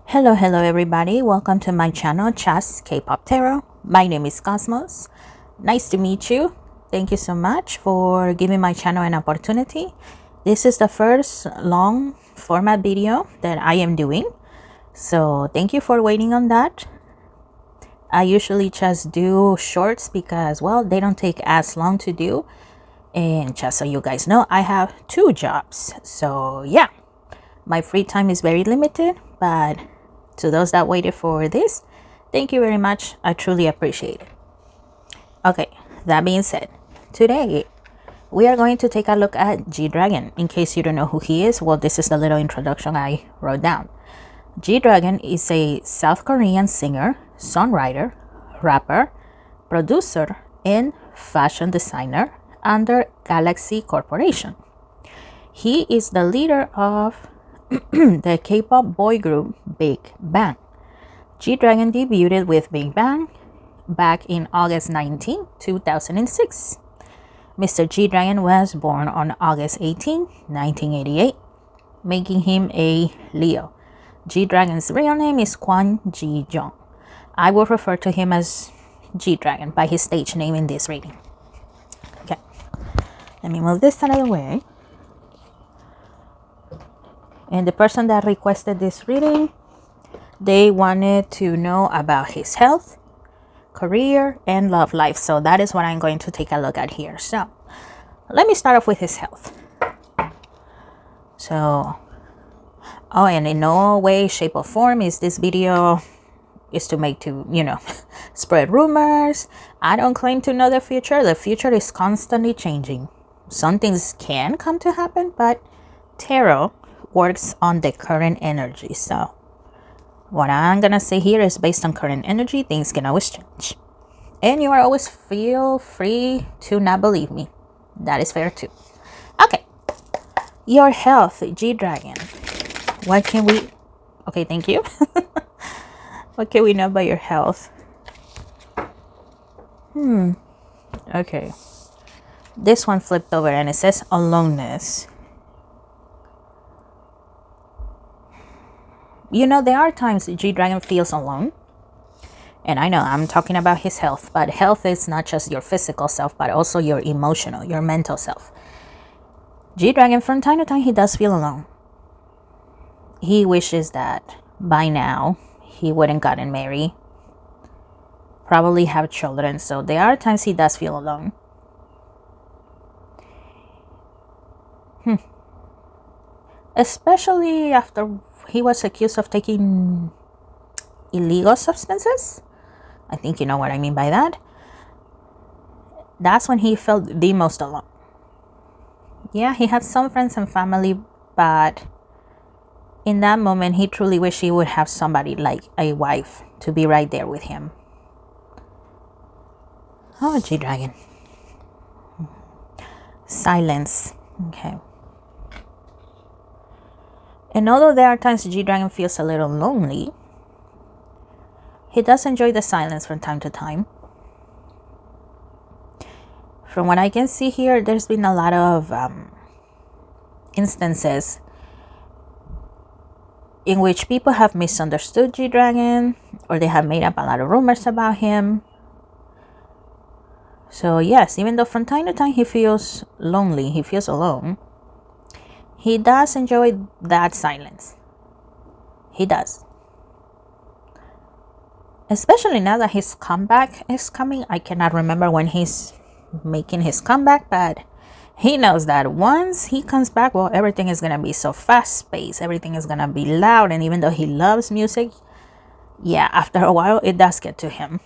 Hello everybody. Welcome to my channel, Chas K-Pop Tarot. My name is Cosmos. Nice to meet you. Thank you so much for giving my channel an opportunity. This is the first long format video that I am doing. So thank you for waiting on that. I usually just do shorts because, well, they don't take as long to do. And just so you guys know, I have 2 jobs. So yeah, my free time is very limited, but to those that waited for this, thank you very much. I truly appreciate it. Okay, that being said, today we are going to take a look at Gdragon. In case you don't know who he is, well, this is the little introduction I wrote down. Gdragon is a South Korean singer, songwriter, rapper, producer, and fashion designer under Galaxy Corporation. He is the leader of the K-pop boy group Big Bang. Gdragon debuted with Big Bang back in August 19, 2006. Mr. Gdragon was born on August 18, 1988, making him a Leo. Gdragon's real name is Kwon Ji-jung. I will refer to him as Gdragon by his stage name in this reading. Okay, let me move this out of the way. And the person that requested this reading, they wanted to know about his health, career, and love life. So that is what I'm going to take a look at here. So let me start off with his health. So, and in no way, shape, or form is this video is to make to, spread rumors. I don't claim to know the future. The future is constantly changing. Some things can come to happen, but tarot works on the current energy. So what I'm gonna say here is based on current energy. Things can always change, and you are always feel free to not believe me. That is fair too. Okay, your health, Gdragon. What can we okay, thank you. What can we know about your health? Okay, this one flipped over and it says aloneness. There are times Gdragon feels alone. And I know I'm talking about his health, but health is not just your physical self, but also your emotional, your mental self. Gdragon, from time to time, he does feel alone. He wishes that by now he wouldn't gotten married, probably have children. So there are times he does feel alone. Especially after he was accused of taking illegal substances. I think you know what I mean by that. That's when he felt the most alone. Yeah, he had some friends and family, but in that moment, he truly wished he would have somebody like a wife to be right there with him. Oh, Gdragon. Silence. Okay. And although there are times Gdragon feels a little lonely, he does enjoy the silence from time to time. From what I can see here, there's been a lot of instances in which people have misunderstood Gdragon, or they have made up a lot of rumors about him. So yes, even though from time to time he feels lonely, he feels alone, he does enjoy that silence. He does. Especially now that his comeback is coming. I cannot remember when he's making his comeback, but he knows that once he comes back, well, everything is going to be so fast-paced. Everything is going to be loud. And even though he loves music, yeah, after a while, it does get to him.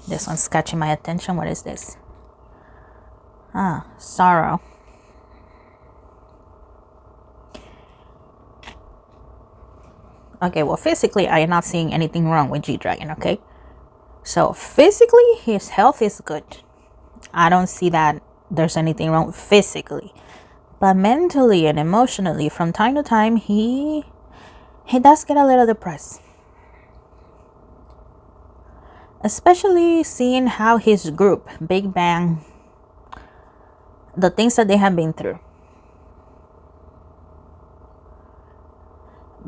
This one's catching my attention. What is this? Sorrow. Okay, well, physically, I am not seeing anything wrong with Gdragon, okay? So, physically, his health is good. I don't see that there's anything wrong physically. But mentally and emotionally, from time to time, he does get a little depressed. Especially seeing how his group, Big Bang, the things that they have been through.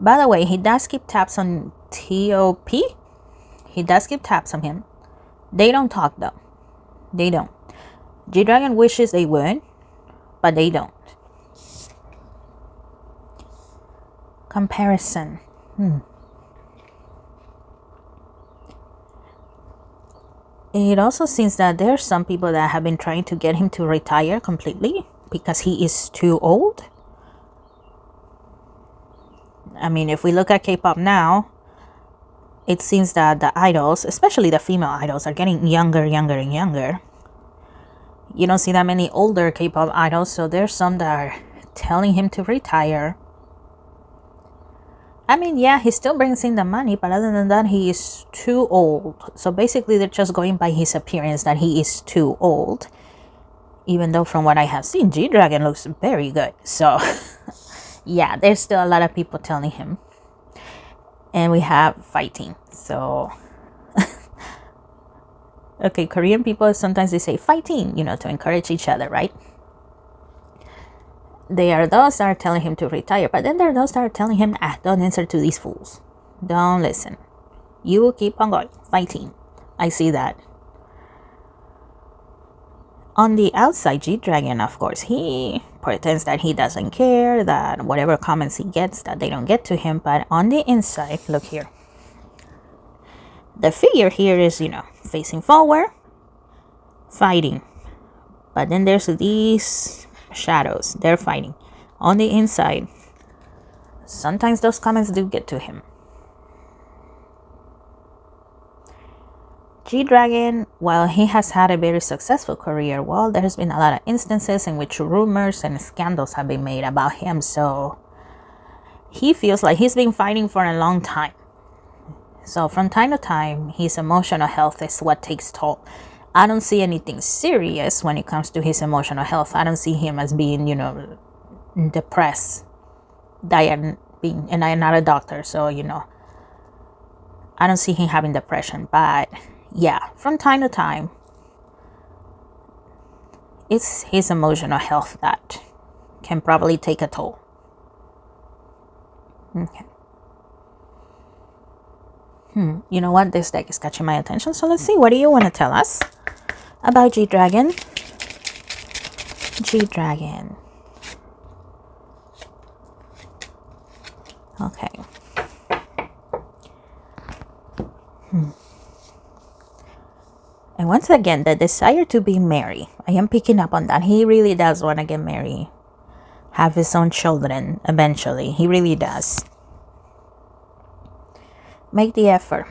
By the way, he does keep tabs on TOP. He does keep tabs on him. They don't talk though. They don't. Gdragon wishes they would, but they don't. Comparison. It also seems that there are some people that have been trying to get him to retire completely because he is too old. I mean, if we look at K-pop now, it seems that the idols, especially the female idols, are getting younger, younger, and younger. You don't see that many older K-pop idols, so there's some that are telling him to retire. I mean, yeah, he still brings in the money, but other than that, he is too old. So basically, they're just going by his appearance that he is too old. Even though from what I have seen, Gdragon looks very good. So, yeah, there's still a lot of people telling him. And we have fighting. So, okay, Korean people, sometimes they say fighting, to encourage each other, right? They are those that are telling him to retire, but then there are those that are telling him, don't answer to these fools. Don't listen. You will keep on going, fighting. I see that. On the outside, Gdragon, of course, he pretends that he doesn't care, that whatever comments he gets, that they don't get to him. But on the inside, look here. The figure here is, facing forward, fighting. But then there's these shadows. They're fighting. On the inside, sometimes those comments do get to him. Gdragon, while he has had a very successful career, well, there's been a lot of instances in which rumors and scandals have been made about him. So he feels like he's been fighting for a long time. So from time to time, his emotional health is what takes toll. I don't see anything serious when it comes to his emotional health. I don't see him as being, depressed. And I'm not a doctor, so, I don't see him having depression. But yeah, from time to time, it's his emotional health that can probably take a toll. Okay. You know what? This deck is catching my attention. So let's see. What do you want to tell us about Gdragon? Gdragon. Okay. And once again, the desire to be married. I am picking up on that. He really does want to get married. Have his own children eventually. He really does. Make the effort.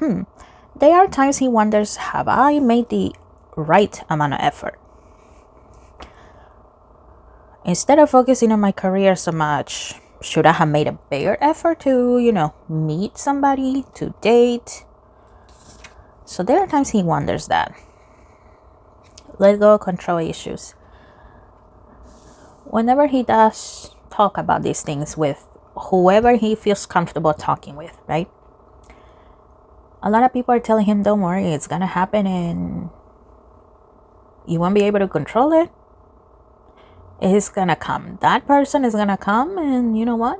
There are times he wonders, have I made the right amount of effort? Instead of focusing on my career so much, should I have made a bigger effort to, meet somebody, to date? So there are times he wonders that. Let go of control issues. Whenever he does talk about these things with whoever he feels comfortable talking with, right? A lot of people are telling him, don't worry, it's going to happen and you won't be able to control it. It's going to come. That person is going to come, and you know what?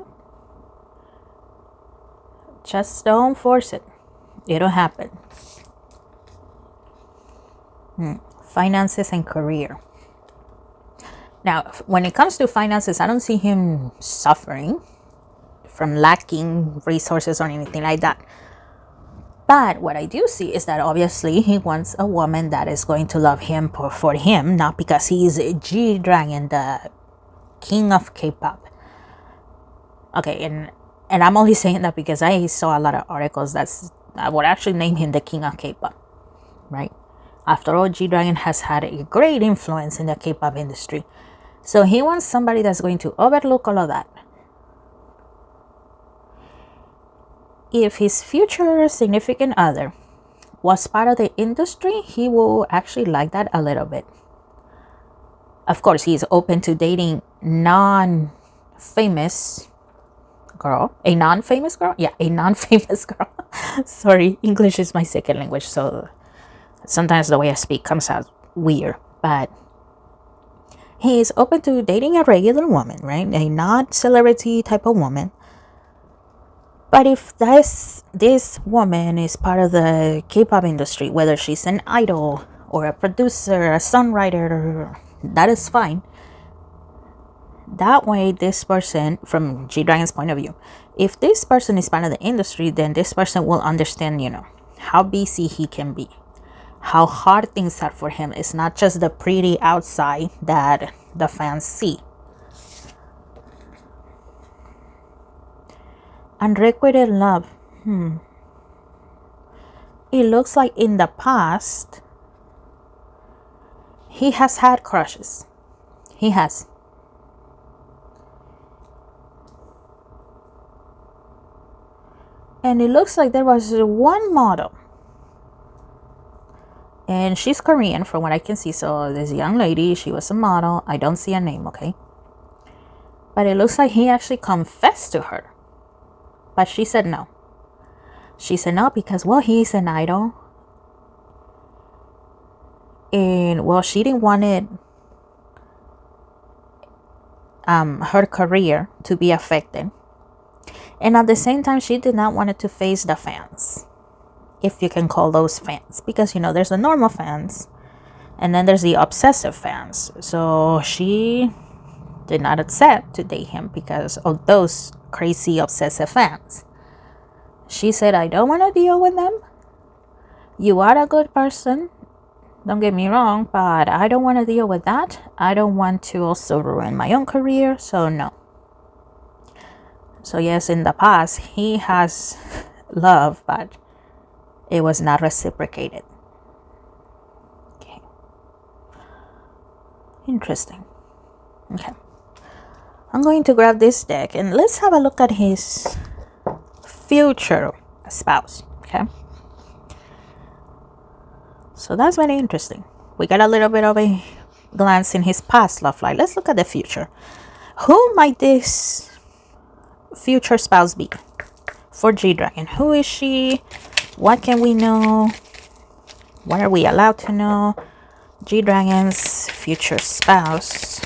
Just don't force it. It'll happen. Finances and career. Now, when it comes to finances, I don't see him suffering from lacking resources or anything like that. But what I do see is that obviously he wants a woman that is going to love him for him, not because he's Gdragon, the king of K-pop. Okay, and I'm only saying that because I saw a lot of articles that would actually name him the king of K-pop, right? After all, Gdragon has had a great influence in the K-pop industry. So he wants somebody that's going to overlook all of that. If his future significant other was part of the industry, he will actually like that a little bit. Of course, he's open to dating non-famous girl. A non-famous girl? Yeah, a non-famous girl. Sorry, English is my second language, so sometimes the way I speak comes out weird. But he is open to dating a regular woman, right? A not celebrity type of woman. But if this woman is part of the K-pop industry, whether she's an idol or a producer, a songwriter, that is fine. That way, this person, from Gdragon's point of view, if this person is part of the industry, then this person will understand, how busy he can be, how hard things are for him. It's not just the pretty outside that the fans see. Unrequited love. It looks like in the past, he has had crushes. He has. And it looks like there was one model. And she's Korean from what I can see. So this young lady, she was a model. I don't see a name, okay? But it looks like he actually confessed to her. But she said no. She said no because, well, he's an idol. And, well, she didn't want it, her career to be affected. And at the same time, she did not want it to face the fans, if you can call those fans. Because, there's the normal fans, and then there's the obsessive fans. So she did not accept to date him because of those crazy obsessive fans. She said, I don't want to deal with them. You are a good person. Don't get me wrong, but I don't want to deal with that. I don't want to also ruin my own career, so no. So yes, in the past, he has love, but it was not reciprocated. Okay. Interesting. Okay. I'm going to grab this deck and let's have a look at his future spouse. Okay. So that's very interesting. We got a little bit of a glance in his past love life. Let's look at the future. Who might this future spouse be for Gdragon? Who is she? What can we know? What are we allowed to know? Gdragon's future spouse,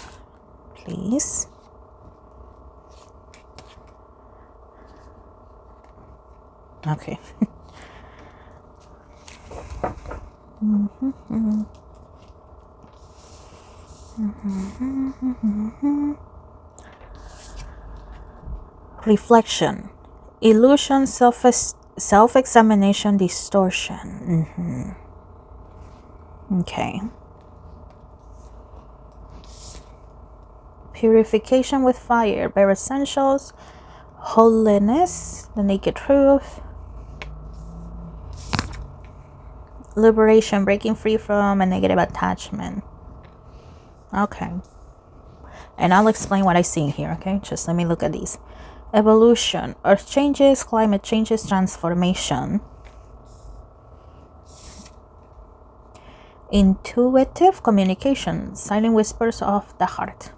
please. Okay. Reflection, illusion, self-examination, distortion. Okay. Purification with fire, bare essentials, holiness, the naked truth, liberation, breaking free from a negative attachment. Okay. And I'll explain what I see here, okay? Just let me look at these. Evolution, earth changes, climate changes, transformation. Intuitive communication, silent whispers of the heart.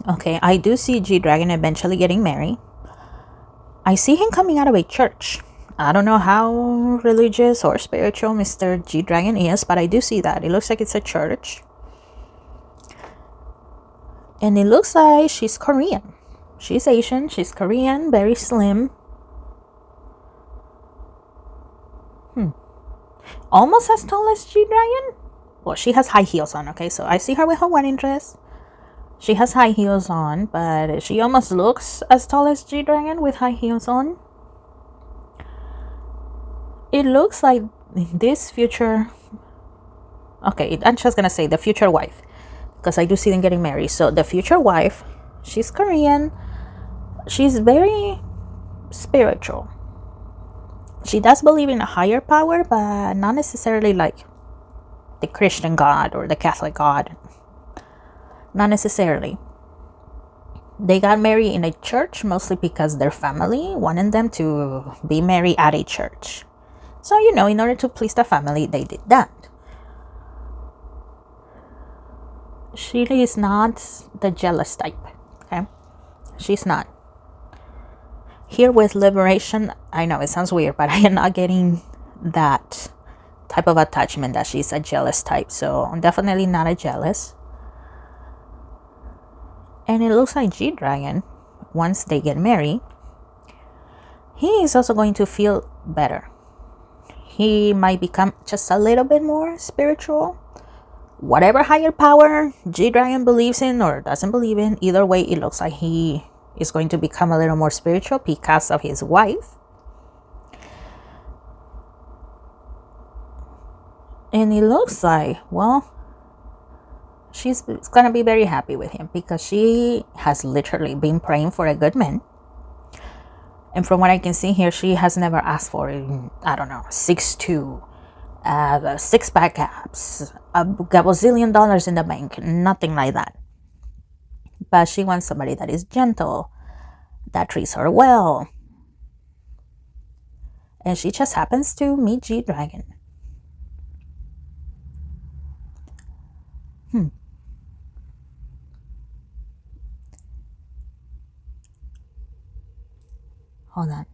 Okay, I do see Gdragon eventually getting married. I see him coming out of a church. I don't know how religious or spiritual Mr. Gdragon is, but I do see that. It looks like it's a church. And it looks like she's Korean. She's Asian, she's Korean, very slim. Almost as tall as Gdragon. Well, she has high heels on, okay? So I see her with her wedding dress. She has high heels on, but she almost looks as tall as Gdragon with high heels on. It looks like this future... Okay, I'm just gonna say the future wife, because I do see them getting married. So the future wife, she's Korean. She's very spiritual. She does believe in a higher power, but not necessarily like the Christian God or the Catholic God. Not necessarily. They got married in a church mostly because their family wanted them to be married at a church. So, in order to please the family, they did that. She is not the jealous type, okay? She's not. Here with liberation, I know it sounds weird, but I am not getting that type of attachment that she's a jealous type. So I'm definitely not a jealous. And it looks like Gdragon, once they get married, he is also going to feel better. He might become just a little bit more spiritual. Whatever higher power Gdragon believes in or doesn't believe in, either way, it looks like he is going to become a little more spiritual because of his wife. And it looks like, well, she's going to be very happy with him because she has literally been praying for a good man. And from what I can see here, she has never asked for, I don't know, 6'2", 6-pack abs, a gazillion dollars in the bank, nothing like that. But she wants somebody that is gentle, that treats her well. And she just happens to meet Gdragon. Hold on.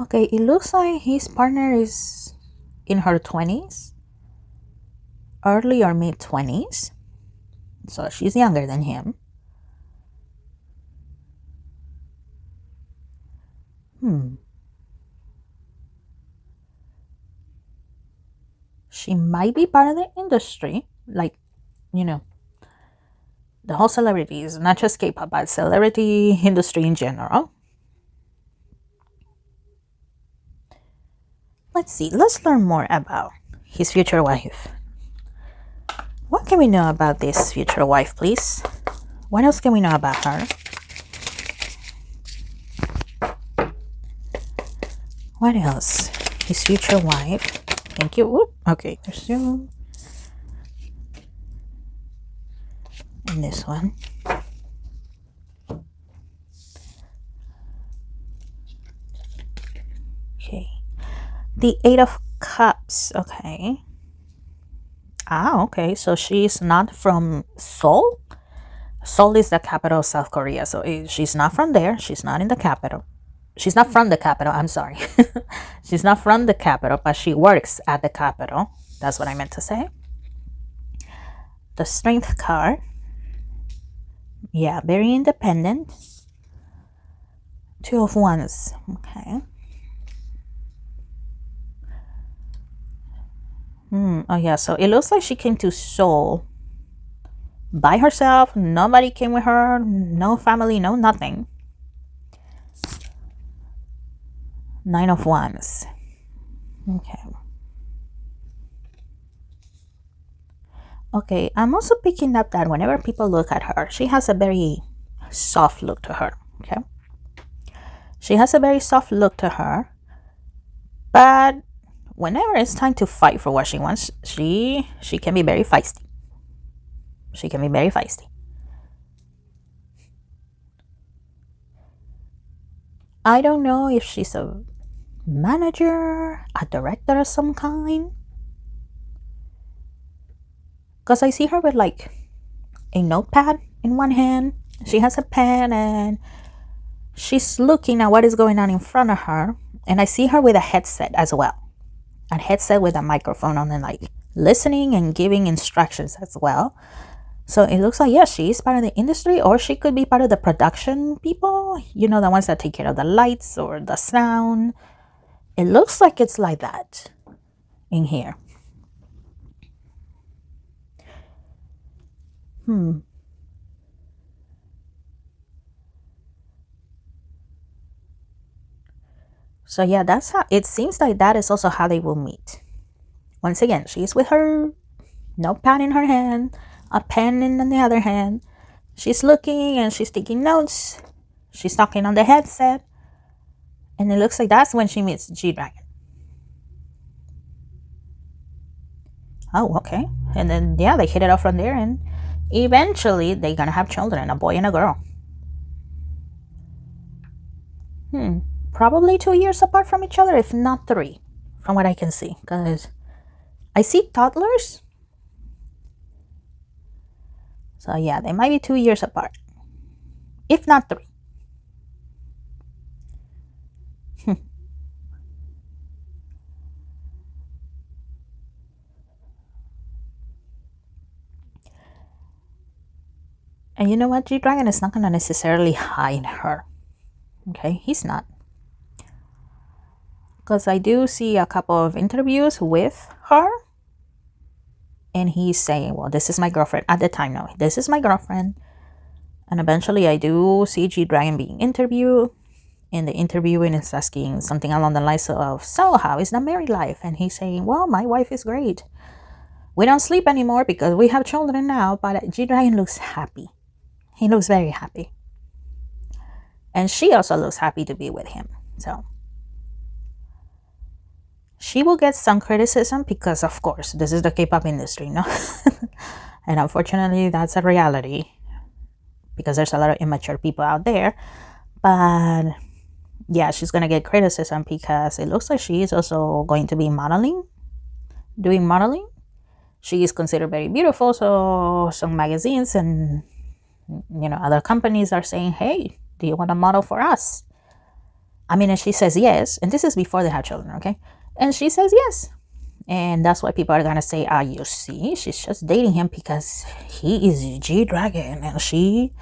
Okay, it looks like his partner is in her 20s, early or mid 20s. So she's younger than him. She might be part of the industry, like, the whole celebrities, not just K-pop, but celebrity industry in general. Let's see, let's learn more about his future wife. What can we know about this future wife, please? What else can we know about her? What else? His future wife. Thank you. Whoop. Okay, there's two. And this one. Okay. The Eight of Cups. Okay. Okay. So she's not from Seoul. Seoul is the capital of South Korea. So she's not from there. She's not in the capital. She's not from the capital. I'm sorry. She's not from the capital, but she works at the capital. That's what I meant to say. The Strength card. Yeah, very independent. Two of Wands. Okay. Oh yeah, so it looks like she came to Seoul by herself. Nobody came with her. No family, no nothing. Nine of Wands. Okay. Okay, I'm also picking up that whenever people look at her, she has a very soft look to her. Okay. She has a very soft look to her. But whenever it's time to fight for what she wants, she can be very feisty. She can be very feisty. I don't know if she's a manager, a director of some kind. Because I see her with like a notepad in one hand. She has a pen and she's looking at what is going on in front of her. And I see her with a headset as well. A headset with a microphone on and like listening and giving instructions as well. So it looks like, yeah, she's part of the industry, or she could be part of the production people, the ones that take care of the lights or the sound. It looks like it's like that in here. So yeah, that's how it seems like that is also how they will meet. Once again, she's with her notepad in her hand, a pen in the other hand. She's looking and she's taking notes. She's talking on the headset. And it looks like that's when she meets Gdragon. Oh, okay. And then, yeah, they hit it off from there. And eventually, they're going to have children, a boy and a girl. Probably 2 years apart from each other, if not 3, from what I can see. Because I see toddlers. So, yeah, they might be 2 years apart. If not 3. And you know what? G-Dragon is not going to necessarily hide her. Okay, he's not. Because I do see a couple of interviews with her. And he's saying, well, this is my girlfriend. At the time, no, this is my girlfriend. And eventually I do see G-Dragon being interviewed. And the interviewing is asking something along the lines of, so how is the married life? And he's saying, well, my wife is great. We don't sleep anymore because we have children now. But G-Dragon looks happy. He looks very happy. And she also looks happy to be with him. So she will get some criticism because, of course, this is the K-pop industry, no? And unfortunately, that's a reality because there's a lot of immature people out there. But yeah, she's going to get criticism because it looks like she is also going to be doing modeling. She is considered very beautiful. So some magazines and, other companies are saying, hey, do you want to model for us? I mean, and she says yes. And this is before they have children, okay? And she says yes. And that's why people are going to say, you see, she's just dating him because he is G-Dragon and she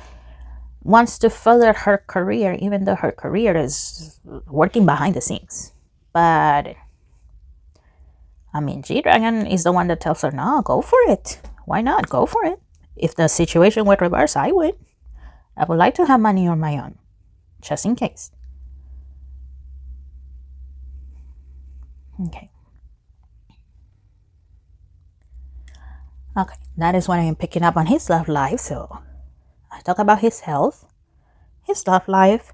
wants to further her career, even though her career is working behind the scenes. But, I mean, G-Dragon is the one that tells her, no, go for it. Why not? Go for it. If the situation were reversed, I would. I would like to have money on my own, just in case. Okay. Okay, that is what I am picking up on his love life. So I talk about his health, his love life.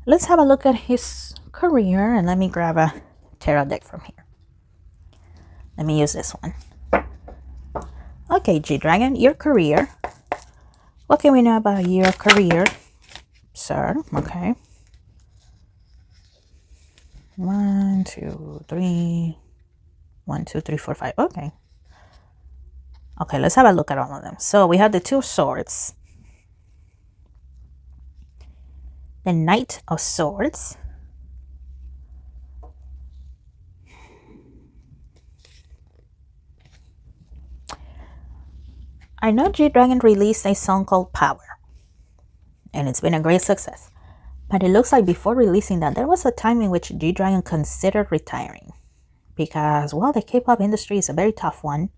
Let's have a look at his career, and let me grab a tarot deck from here. Let me use this one. Okay, G-Dragon, your career. What can we know about your career, sir? Okay. 1, 2, 3. 1, 2, 3, 4, 5. Okay. Okay, let's have a look at all of them. So we have the 2 swords. The Knight of Swords. I know G-Dragon released a song called Power. And it's been a great success. But it looks like before releasing that, there was a time in which G-Dragon considered retiring. Because, well, the K-pop industry is a very tough one.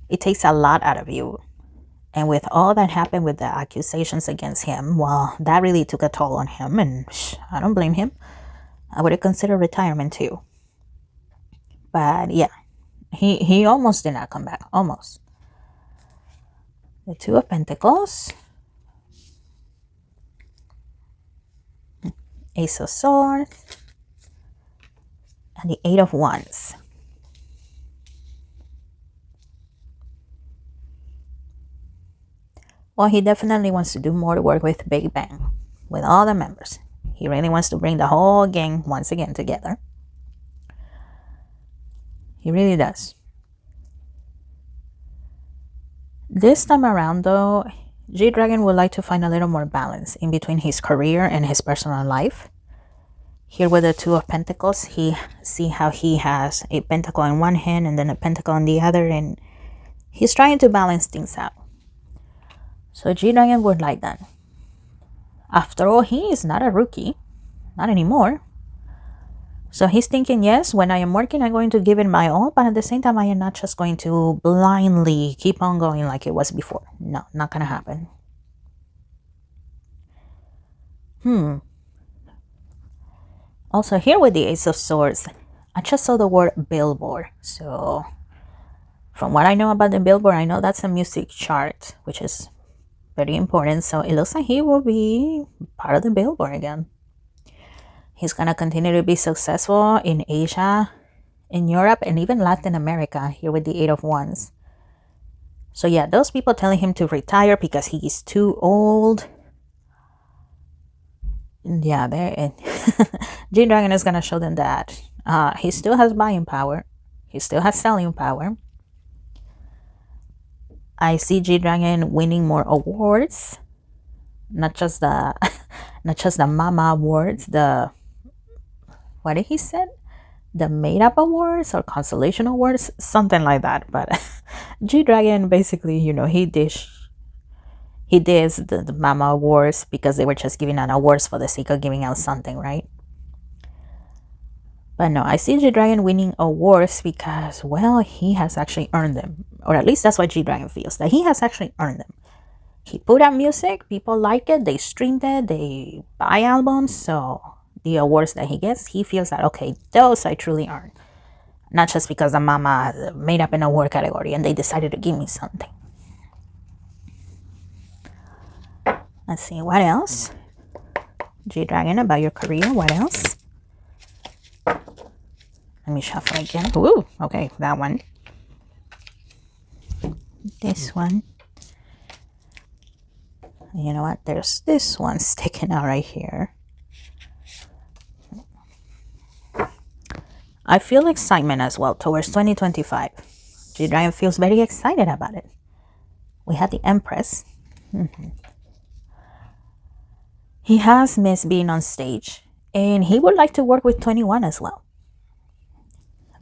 It takes a lot out of you. And with all that happened with the accusations against him, well, that really took a toll on him. And I don't blame him. I would have considered retirement too. But yeah, he almost did not come back. Almost. The 2 of Pentacles. Ace of Swords. And the 8 of Wands. Well, he definitely wants to do more work with Big Bang, with all the members. He really wants to bring the whole gang once again together. He really does. This time around, though, G-Dragon would like to find a little more balance in between his career and his personal life. Here with the 2 of Pentacles, see how he has a pentacle in one hand and then a pentacle in the other, and he's trying to balance things out. So G-Dragon would like that. After all, he is not a rookie. Not anymore. So he's thinking, yes, when I am working, I'm going to give it my all. But at the same time, I am not just going to blindly keep on going like it was before. No, not going to happen. Also, here with the Ace of Swords, I just saw the word Billboard. So from what I know about the Billboard, I know that's a music chart, which is very important. So it looks like he will be part of the Billboard again. He's going to continue to be successful in Asia, in Europe, and even Latin America, here with the 8 of Wands. So yeah, those people telling him to retire because he is too old. Yeah, G-Dragon is going to show them that he still has buying power. He still has selling power. I see G-Dragon winning more awards. Not just the Mama Awards, what did he say? The Made Up Awards or Constellation Awards, something like that. But G-Dragon basically, he he did the Mama Awards because they were just giving out awards for the sake of giving out something, right? But no, I see Gdragon winning awards because, well, he has actually earned them. Or at least that's what Gdragon feels, that he has actually earned them. He put out music, people like it, they streamed it, they buy albums, so the awards that he gets, he feels that, okay, those I truly earned. Not just because the mama made up an award category and they decided to give me something. Let's see, what else? Gdragon, about your career, what else? Let me shuffle again. Ooh, okay, that one. This one. You know what? There's this one sticking out right here. I feel excitement as well towards 2025. Gdragon feels very excited about it. We had the Empress. He has missed being on stage, and he would like to work with 21 as well.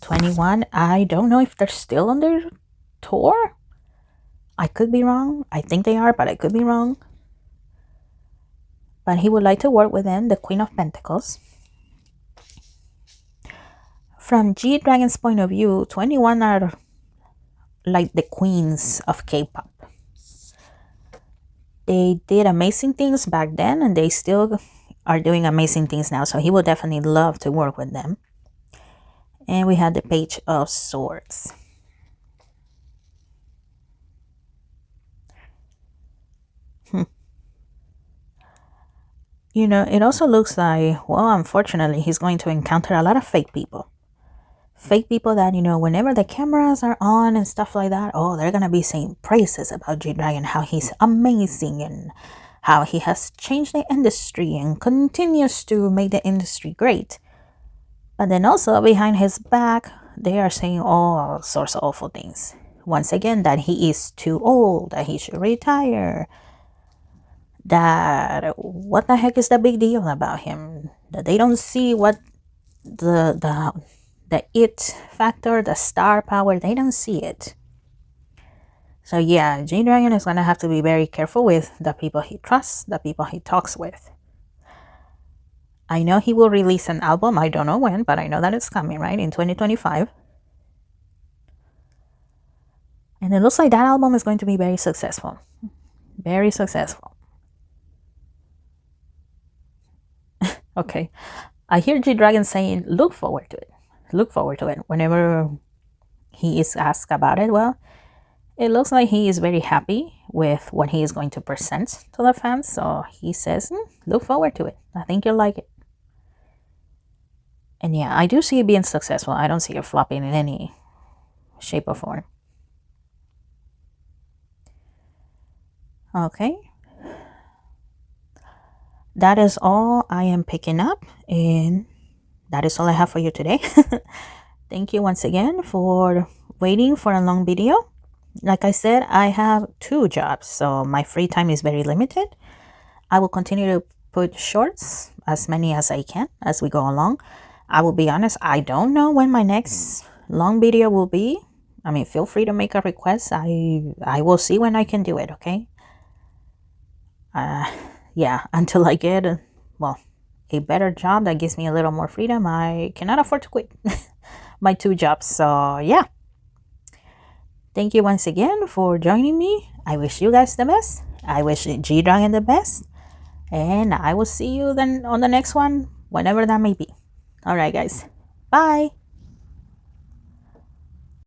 21, I don't know if they're still on their tour. I could be wrong. I think they are, but I could be wrong. But he would like to work with them, the Queen of Pentacles. From Gdragon's point of view, 21 are like the queens of K-pop. They did amazing things back then, and they still are doing amazing things now. So he would definitely love to work with them. And we had the Page of Swords. You know, it also looks like, well, unfortunately, he's going to encounter a lot of fake people. Fake people that, you know, whenever the cameras are on and stuff like that, oh, they're going to be saying praises about Gdragon, how he's amazing and how he has changed the industry and continues to make the industry great. But then also behind his back, they are saying all sorts of awful things. Once again, that he is too old, that he should retire, that what the heck is the big deal about him, that they don't see what the it factor, the star power, they don't see it. So yeah, Gdragon is going to have to be very careful with the people he trusts, the people he talks with. I know he will release an album, I don't know when, but I know that it's coming, right, in 2025. And it looks like that album is going to be very successful. Very successful. Okay, I hear Gdragon saying, look forward to it. Look forward to it. Whenever he is asked about it, well, it looks like he is very happy with what he is going to present to the fans. So he says, look forward to it. I think you'll like it. And yeah, I do see it being successful. I don't see it flopping in any shape or form. Okay. That is all I am picking up, and that is all I have for you today. Thank you once again for waiting for a long video. Like I said, I have 2 jobs, so my free time is very limited. I will continue to put shorts, as many as I can, as we go along. I will be honest, I don't know when my next long video will be. I mean, feel free to make a request. I will see when I can do it, okay? Yeah, until I get a better job that gives me a little more freedom, I cannot afford to quit my 2 jobs. So yeah, thank you once again for joining me. I wish you guys the best. I wish Gdragon the best, and I will see you then on the next one, whenever that may be. All right, guys, bye.